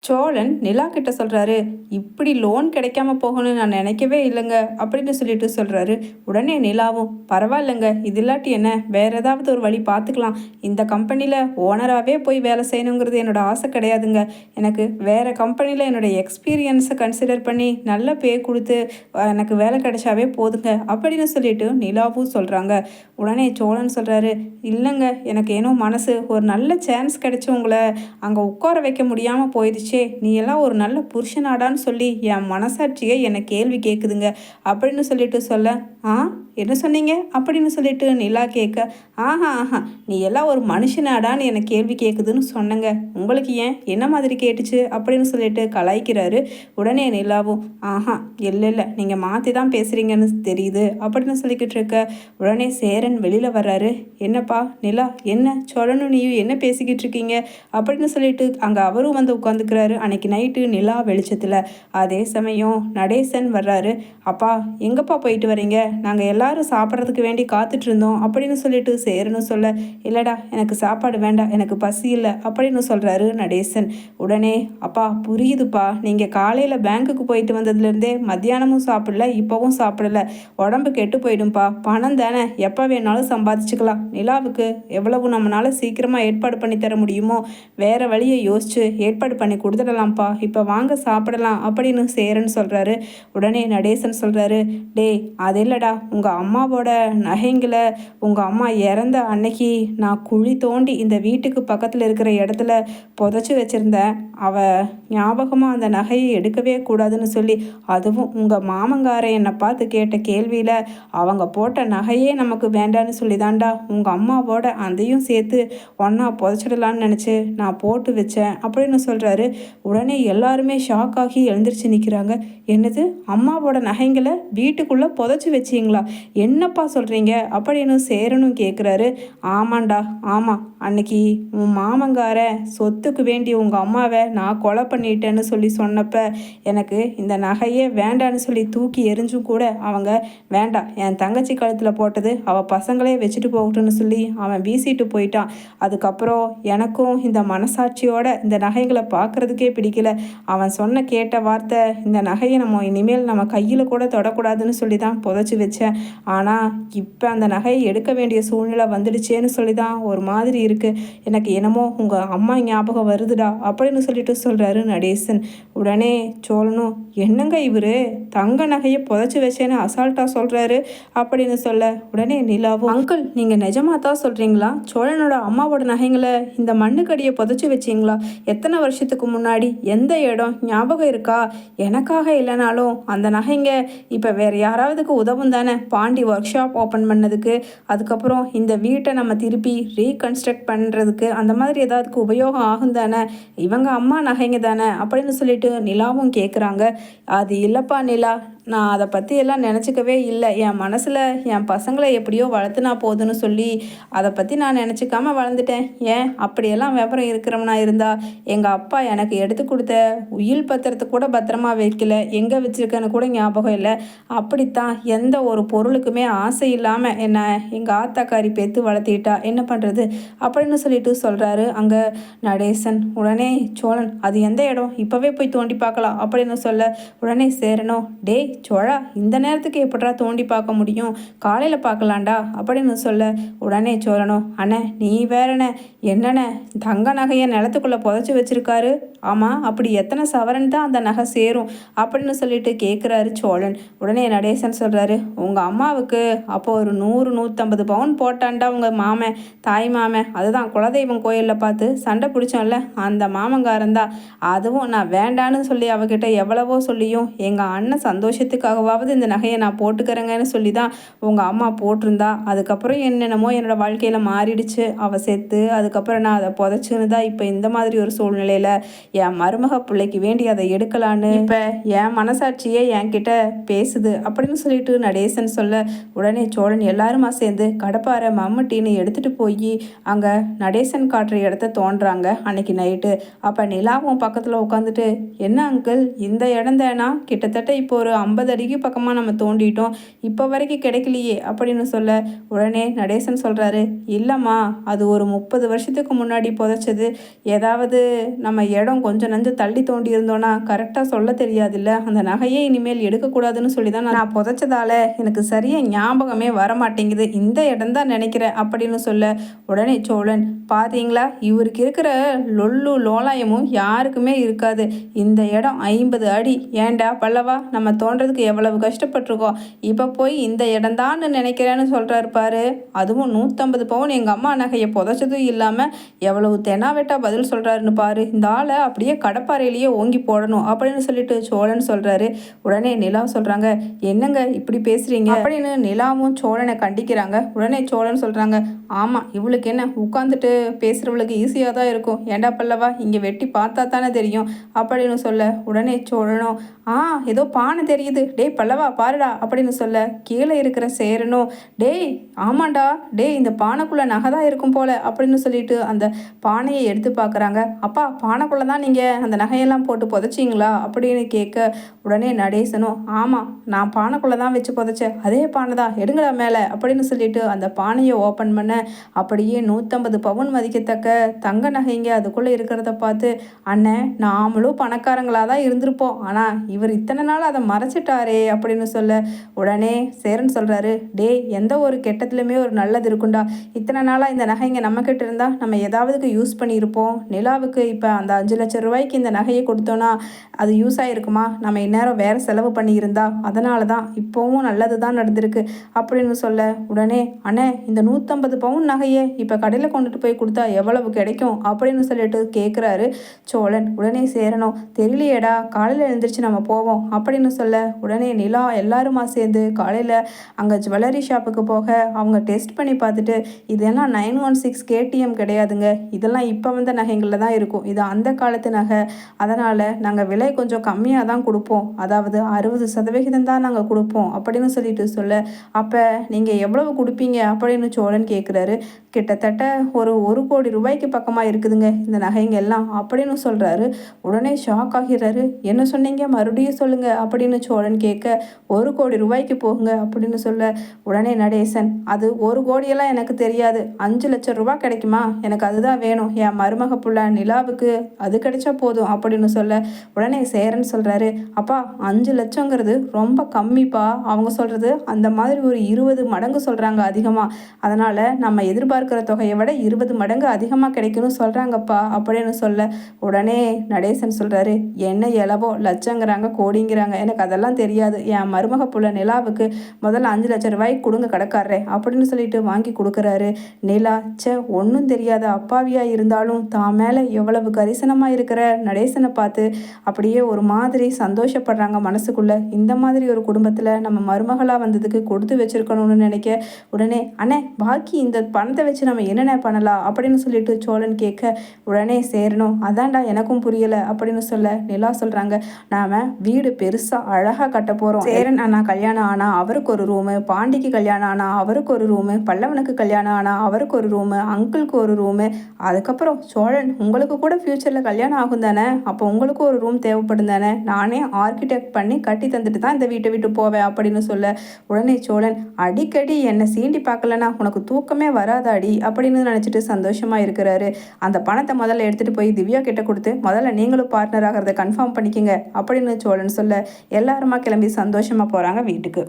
சோழன் நிலா கிட்ட சொல்றாரு, இப்படி லோன் கிடைக்காம போகணும்னு நான் நினைக்கவே இல்லைங்க அப்படின்னு சொல்லிட்டு சொல்றாரு. உடனே நிலாவும், பரவாயில்லைங்க, இது இல்லாட்டி என்ன, வேற ஏதாவது ஒரு வழி பார்த்துக்கலாம். இந்த கம்பெனியில் ஓனராகவே போய் வேலை செய்யணுங்கிறது என்னோட ஆசை கிடையாதுங்க. எனக்கு வேற கம்பெனியில் என்னோட எக்ஸ்பீரியன்ஸை கன்சிடர் பண்ணி நல்ல பே கொடுத்து எனக்கு வேலை கிடைச்சாவே போதுங்க அப்படின்னு சொல்லிட்டு நிலாவும் சொல்கிறாங்க. உடனே சோழன் சொல்கிறாரு, இல்லைங்க, எனக்கு ஏனோ மனசு ஒரு நல்ல சான்ஸ் கிடைச்சி உங்களை அங்கே உட்கார வைக்க முடியாமல் போயிடுச்சு. நீ எல்லாம் ஒரு நல்ல புருஷனாடான்னு சொல்லி என் மனசாட்சியை என்னை கேள்வி கேட்குதுங்க அப்படின்னு சொல்லிட்டு சொல்ல, ஆ என்ன சொன்னீங்க அப்படின்னு சொல்லிட்டு நிலா கேட்க, ஆஹா, நீ எல்லாம் ஒரு மனுஷனாடான்னு என்னை கேள்வி கேட்குதுன்னு சொன்னங்க. உங்களுக்கு ஏன் என்ன மாதிரி கேட்டுச்சு அப்படின்னு சொல்லிட்டு கலாய்க்கிறாரு. உடனே நிலாவும், இல்லை நீங்கள் மாற்றி தான் பேசுகிறீங்கன்னு தெரியுது அப்படின்னு சொல்லிக்கிட்டு இருக்க. உடனே சேரன் வெளியில் வர்றாரு. என்னப்பா நிலா, என்ன சொல்லணும், நீயும் என்ன பேசிக்கிட்டு இருக்கீங்க அப்படின்னு சொல்லிட்டு அங்கே அவரும் வந்து உட்காந்துக்கிறாரு. அன்னைக்கு நைட்டு நிலா வெளிச்சத்தில். அதே சமயம் நடேசன் வர்றாரு. அப்பா எங்கப்பா போயிட்டு வரீங்க, நாங்கள் எல்லாரும் சாப்பிட்றதுக்கு வேண்டி காத்துட்டு இருந்தோம் அப்படின்னு சொல்லிட்டு சேரனும் சொல்ல, இல்லைடா எனக்கு சாப்பாடு வேண்டாம், எனக்கு பசி இல்லை அப்படின்னு சொல்கிறாரு நடேசன். உடனே, அப்பா புரியுதுப்பா, நீங்கள் காலையில் பேங்க்குக்கு போயிட்டு வந்ததுலேருந்தே மத்தியானமும் சாப்பிடல, இப்போவும் சாப்பிடல, உடம்பு கெட்டு போயிடும்பா, பணம் தானே எப்போ வேணாலும் சம்பாதிச்சுக்கலாம். நிலாவுக்கு எவ்வளவு நம்மளால் சீக்கிரமாக ஏற்பாடு பண்ணி தர முடியுமோ வேறு வழியை யோசிச்சு ஏற்பாடு பண்ணி கொடுத்துடலாம்ப்பா, இப்போ வாங்க சாப்பிடலாம் அப்படின்னு சேரன் சொல்கிறாரு. உடனே நடேசன் சொல்கிறாரு, டேய் அது இல்லைடா, உங்கள் அம்மாவோட நகைங்களை உங்கள் அம்மா இறந்த அன்னைக்கு நான் குழி தோண்டி இந்த வீட்டுக்கு பக்கத்தில் இருக்கிற இடத்துல புதைச்சி வச்சுருந்தேன். ஞாபகமாக அந்த நகையை எடுக்கவே கூடாதுன்னு சொல்லி, அதுவும் உங்கள் மாமங்காரன் என்னை பார்த்து கேட்ட கேள்வியில் அவங்க போட்ட நகையே நமக்கு வேண்டான்னு சொல்லி தாண்டா உங்கள் அம்மாவோட அதையும் சேர்த்து ஒன்றா புதைச்சிடலான்னு நினச்சி நான் போட்டு வச்சேன் அப்படின்னு சொல்கிறாரு. உடனே எல்லாருமே ஷாக் ஆகி எழுந்திரிச்சு நிற்கிறாங்க. என்னது, அம்மாவோட நகைங்களை வீட்டுக்குள்ளே புதைச்சி வச்சிங்களா, என்னப்பா சொல்கிறீங்க அப்படின்னு சேரனும் கேட்குறாரு. ஆமாண்டா ஆமாம், அன்னைக்கு உன் மாமங்கார சொத்துக்கு வேண்டி உங்கள் அம்மாவை நான் கொலை பண்ணிட்டேன்னு சொல்லி சொன்னப்ப எனக்கு இந்த நகையே வேண்டான்னு சொல்லி தூக்கி எரிஞ்சும் கூட அவங்க வேண்டாம், என் தங்கச்சி கழுத்தில் போட்டது அவள் பசங்களே வச்சுட்டு போகட்டும்னு சொல்லி அவன் வீசிட்டு போயிட்டான். அதுக்கப்புறம் எனக்கும் இந்த மனசாட்சியோட இந்த நகைகளை பார்க்குறதுக்கே பிடிக்கல. அவன் சொன்ன கேட்ட வார்த்தை, இந்த நகையை நம்ம இனிமேல் நம்ம கையில் கூட தொடக்கூடாதுன்னு சொல்லி தான் புதைச்சி வச்சேன். ஆனால் இப்போ அந்த நகையை எடுக்க வேண்டிய சூழ்நிலை வந்துடுச்சேன்னு சொல்லி தான் ஒரு மாதிரி இருக்குது. எனக்கு என்னமோ உங்கள் அம்மா ஞாபகம் வருதுடா அப்படின்னு சொல்லிட்டு சொல்கிறாரு நடேசன். உடனே சோழனும், என்னங்க இவர் தங்க நகையை புதைச்சி வச்சேன்னு அசால்ட்டாக சொல்கிறாரு அப்படின்னு சொல்ல, உடனே நிலாவும், அங்கிள் நீங்கள் நிஜமாக தான் சொல்கிறீங்களா, சோழனோட அம்மாவோட நகைங்களை இந்த மண்ணுக்கடியை புதைச்சி வச்சிங்களா, எத்தனை வருஷத்துக்கு முன்னாடி, எந்த இடம் ஞாபகம் இருக்கா, எனக்காக இல்லைனாலும் அந்த நகைங்க இப்போ வேறு யாராவதுக்கு உதவும் தானே, பாண்டி ஒர்க் ஷாப் ஓப்பன் பண்ணதுக்கு, அதுக்கப்புறம் இந்த வீட்டை நம்ம திருப்பி ரீகன்ஸ்ட்ரக்ட் பண்ணுறதுக்கு, அந்த மாதிரி ஏதாவதுக்கு உபயோகம் ஆகும் தானே, இவங்க அம்மா நகைங்க தானே அப்படின்னு சொல்லிட்டு நிலாவும் கேட்குறாங்க. அது இல்லைப்பா நிலா, நான் அதை பற்றி எல்லாம் நினச்சிக்கவே இல்லை. என் மனசில் என் பசங்களை எப்படியோ வளர்த்துனா போதுன்னு சொல்லி அதை பற்றி நான் நினச்சிக்காம வளர்ந்துட்டேன். ஏன் அப்படியெல்லாம் விவரம் இருக்கிறவனா இருந்தால் எங்கள் அப்பா எனக்கு எடுத்து கொடுத்த உயில் பத்திரத்தை கூட பத்திரமா வைக்கல, எங்கே வச்சுருக்கேன்னு கூட ஞாபகம் இல்லை. அப்படித்தான் எந்த ஒரு பொருளுக்குமே ஆசை இல்லாமல் என்னை எங்கள் ஆத்தாக்காரி பேத்து வளர்த்திட்டா, என்ன பண்ணுறது அப்படின்னு சொல்லிட்டு சொல்கிறாரு அங்கே நடேசன். உடனே சோழன், அது எந்த இடம், இப்போவே போய் தோண்டி பார்க்கலாம் அப்படின்னு சொல்ல, உடனே சேரனும், டேய் சோழா, இந்த நேரத்துக்கு எப்படா தோண்டி பார்க்க முடியும், காலையில் பார்க்கலாண்டா அப்படின்னு சொல்ல, உடனே சோழனும், அண்ணே நீ வேறண்ணே, என்னண்ணே தங்க நகையை நிலத்துக்குள்ளே புதைச்சி வச்சிருக்காரு, ஆமாம் அப்படி எத்தனை சவரன் தான் அந்த நகை சேரும் அப்படின்னு சொல்லிட்டு கேட்குறாரு சோழன். உடனே நடேசன் சொல்கிறாரு, உங்கள் அம்மாவுக்கு அப்போ ஒரு 100-150 பவுன் போட்டான்டா உங்கள் மாமன், தாய் மாமன், அதுதான் குலதெய்வம் கோயிலில் பார்த்து சண்டை பிடிச்சோம்ல அந்த மாமங்காரன் தான். அதுவும் நான் வேண்டான்னு சொல்லி அவகிட்ட எவ்வளவோ சொல்லியும் எங்கள் அண்ணன் சந்தோஷத்துக்காகவாவது இந்த நகையை நான் போட்டுக்கிறேங்கன்னு சொல்லி தான் உங்கள் அம்மா போட்டிருந்தா. அதுக்கப்புறம் என்னென்னமோ என்னோடய வாழ்க்கையில் மாறிடுச்சு, அவள் செத்து அதுக்கப்புறம் நான் அதை புதைச்சுன்னு தான் இப்போ இந்த மாதிரி ஒரு சூழ்நிலையில் என் மருமக பிள்ளைக்கு வேண்டி அதை எடுக்கலான்னு இப்போ என் மனசாட்சியே என்கிட்ட பேசுது அப்படின்னு சொல்லிட்டு நடேசன் சொல்ல, உடனே சோழன் எல்லாருமா சேர்ந்து கடப்பாரை மம்முட்டின்னு எடுத்துகிட்டு போய் அங்கே நடேசன் காட்டுற இடத்த தோன்றாங்க அன்னைக்கு நைட்டு. அப்போ நிலாவும் பக்கத்தில் உட்காந்துட்டு, என்ன அங்கிள் இந்த இடம் தானா, கிட்டத்தட்ட இப்போ ஒரு 50 அடிக்கு பக்கமாக நம்ம தோண்டிட்டோம், இப்போ வரைக்கும் கிடைக்கலையே அப்படின்னு சொல்ல, உடனே நடேசன் சொல்கிறாரு, இல்லைம்மா அது ஒரு 30 வருஷத்துக்கு முன்னாடி புதைச்சது, ஏதாவது நம்ம இடம் கொஞ்சம் நஞ்சம் தள்ளி தோண்டி இருந்தோன்னா கரெக்டாக சொல்ல தெரியாதுல்ல. அந்த நகையே இனிமேல் எடுக்கக்கூடாதுன்னு சொல்லி தான் நான் புதைச்சதால எனக்கு சரியாக ஞாபகமே வர மாட்டேங்குது. இந்த இடம் தான் நினைக்கிறேன் அப்படின்னு சொல்ல உடனே சோழன், பார்த்தீங்களா இவருக்கு இருக்கிற லொல்லு லோலாயமும் யாருக்குமே இருக்காது. இந்த இடம் 50 அடி. ஏண்டா பல்லவா, நம்ம தோன்றதுக்கு எவ்வளவு கஷ்டப்பட்டிருக்கோம். இப்போ போய் இந்த இடம்தான்னு நினைக்கிறேன்னு சொல்கிறாரு பாரு. அதுவும் 150 பவுன் எங்கள் அம்மா நகையை புதைச்சதும் இல்லாமல் எவ்வளவு தெனாவெட்டா பதில் சொல்கிறாருன்னு பாரு. இந்த ஆளை அப்படியே கடப்பாறையிலேயே ஓங்கி போடணும் அப்படின்னு சொல்லிட்டு சோழன் சொல்கிறாரு. உடனே நிலா சொல்கிறாங்க, என்னங்க இப்படி பேசுகிறீங்க அப்படின்னு நிலாவும் சோழனை கண்டிக்கிறாங்க. உடனே சோழன் சொல்கிறாங்க, ஆமாம் இவளுக்கு என்ன உட்காந்துட்டு பேசுகிறவளுக்கு ஈஸியாக தான் இருக்கும். ஏண்டா பல்லவா, இங்கே வெட்டி பார்த்தா தானே தெரியும் அப்படின்னு சொல்ல உடனே சோழனும், ஏதோ பானை தெரியுது, டேய் பல்லவா பாருடா அப்படின்னு சொல்ல கீழே இருக்கிற சேரனும், டேய் ஆமாண்டா, டேய் இந்த பானைக்குள்ளே நகை தான் இருக்கும் போல அப்படின்னு சொல்லிட்டு அந்த பானையை எடுத்து பார்க்குறாங்க. அப்பா பானைக்குள்ளே தான் நீங்கள் அந்த நகையெல்லாம் போட்டு புதைச்சிங்களா அப்படின்னு கேட்க உடனே நடேசனும், ஆமாம் நான் பானைக்குள்ளே தான் வச்சு புதைச்சேன், அதே பானை தான், எடுங்கடா மேலே அப்படின்னு சொல்லிட்டு அந்த பானையை ஓப்பன் பண்ண அப்படியே 150 பவுன் மதிக்கத்தக்க தங்க நகைங்க அதுக்குள்ளே இருக்கிறத பார்த்து, அண்ணன் நாமளும் பணக்காரங்களாக தான் இருந்திருப்போம், ஆனால் இவர் இத்தனை நாள் அதை மறைச்சிட்டாரே அப்படின்னு சொல்ல உடனே சேரன் சொல்கிறாரு, டேய் எந்த ஒரு கெட்டத்துலையுமே ஒரு நல்லது இருக்குண்டா. இத்தனை நாளாக இந்த நகைங்க நம்மக்கிட்ட இருந்தால் நம்ம ஏதாவதுக்கு யூஸ் பண்ணியிருப்போம். நிலாவுக்கு இப்போ அந்த 5 லட்சம் ரூபாய்க்கு இந்த நகையை கொடுத்தோன்னா அது யூஸ் ஆகிருக்குமா, நம்ம இந்நேரம் வேறு செலவு பண்ணியிருந்தா, அதனால தான் இப்போவும் நல்லது தான் நடந்திருக்கு அப்படின்னு சொல்ல உடனே, அண்ணே இந்த 150 பவுன் நகையை இப்போ கடையில் கொண்டுட்டு போய் கொடுத்தா எவ்வளவு கிடைக்கும் அப்படின்னு சொல்லிட்டு கேட்குறாரு சோழன். உடனே சேரணும், தெரியலையேடா, காலையில் எழுந்திரிச்சு நம்ம போவோம் அப்படின்னு சொல்ல உடனே நிலா எல்லாருமா சேர்ந்து காலையில் அங்கே ஜுவல்லரி ஷாப்புக்கு போக அவங்க டெஸ்ட் பண்ணி பார்த்துட்டு, இதெல்லாம் 916 கேடிஎம் கிடையாதுங்க, இதெல்லாம் இப்போ வந்த நகைகளில் தான் இருக்கும், இது அந்த காலத்து நகை, அதனால் நாங்கள் விலை கொஞ்சம் கம்மியாக தான் கொடுப்போம், அதாவது 60% தான் நாங்கள் கொடுப்போம் அப்படின்னு சொல்லிட்டு சொல்ல, அப்போ நீங்கள் எவ்வளவு கொடுப்பீங்க அப்படின்னு சோழன் கேட்குறாரு. கிட்டத்தட்ட ஒரு 1 கோடி ரூபாய்க்கு பக்கமாக இருக்குதுங்க இந்த நகைங்க எல்லாம் அப்படின்னு சொல்கிறாரு. உடனே ஷாக் ஆகிறாரு. என்ன சொன்னீங்க, மறுபடியும் சொல்லுங்க அப்படின்னு சோழன் கேட்க, 1 கோடி ரூபாய்க்கு போகுங்க அப்படின்னு சொல்ல உடனே நடேசன், அது 1 கோடியெல்லாம் எனக்கு தெரியாது, 5 லட்சம் ரூபா கிடைக்குமா, எனக்கு அதுதான் வேணும், என் மருமக புள்ள நிலாவுக்கு அது கிடைச்சா போதும் அப்படின்னு சொல்ல உடனே சேரன் சொல்கிறாரு, அப்பா 5 லட்சங்கிறது ரொம்ப கம்மிப்பா, அவங்க சொல்கிறது அந்த மாதிரி ஒரு 20 மடங்கு சொல்கிறாங்க அதிகமாக, அதனால் நம்ம எதிர்பார்க்குற தொகையை விட 20 மடங்கு அதிகமாக கிடைக்கும்னு சொல்கிறாங்கப்பா அப்படின்னு சொல்ல உடனே நடேசன் சொல்கிறாரு, என்ன எளவோ லட்சங்கிறாங்க கோடிங்கிறாங்க, எனக்கு அதெல்லாம் தெரியாது, என் மருமக புள்ள நிலாவுக்கு முதல்ல 5 லட்சம் ரூபாய்க்கு கொடுங்க கடைக்காரரே அப்படின்னு சொல்லிட்டு வாங்கி கொடுக்குறாரு. நிலா ஒன்றும் தெரியாத அப்பாவியாக இருந்தாலும் தான் மேலே எவ்வளவு கரிசனமாக இருக்கிற நடேசனை பார்த்து அப்படியே ஒரு மாதிரி சந்தோஷப்படுறாங்க மனசுக்குள்ளே. இந்த மாதிரி ஒரு குடும்பத்தில் நம்ம மருமகளாக வந்ததுக்கு கொடுத்து வச்சுருக்கணும்னு நினைக்க உடனே, அண்ணே பாக்கி இந்த பணத்தை வச்சு நம்ம என்னென்ன பண்ணலாம் அப்படின்னு சொல்லிட்டு சோழன் கேட்க உடனே சேரணும், அதான்டா எனக்கும் புரியலை அப்படின்னு சொல்ல நிலா சொல்கிறாங்க, நாம் வீடு பெருசாக அழகாக கட்ட போகிறோம், சேரன் அண்ணா கல்யாணம் ஆனால் அவருக்கு ஒரு ரூமு, பாண்டிக்கு கல்யாணம் ஆனால் அவருக்கு ஒரு ரூமு, பல்லவனுக்கு கல்யாணம் ஆனால் அவருக்கு ஒரு ரூமு, அங்கிளுக்கு ஒரு ரூமு, அதுக்கப்புறம் சோழன் உங்களுக்கு கூட ஃப்யூச்சரில் கல்யாணம் ஆகும் தானே, அப்போ உங்களுக்கு ஒரு ரூம் தேவைப்படும் தானே, நானே ஆர்கிடெக்ட் பண்ணி கட்டி தந்துட்டு தான் இந்த வீட்டை விட்டு போவேன் அப்படின்னு சொல்ல உடனே சோழன், அடிக்கடி என்னை சீண்டி பார்க்கலன்னா உனக்கு தூக்கமே வராதாடி அப்படின்னு நினச்சிட்டு சந்தோஷமாக இருக்கிறாரு. அந்த பணத்தை முதல்ல எடுத்துகிட்டு போய் திவ்யா கிட்ட கொடுத்து முதல்ல நீங்களும் பார்ட்னர் ஆகிறத கன்ஃபார்ம் பண்ணிக்கங்க அப்படின்னு சோழன் சொல்ல எல்லாருமா கிளம்பி சந்தோஷமாக போகிறாங்க வீட்டுக்கு.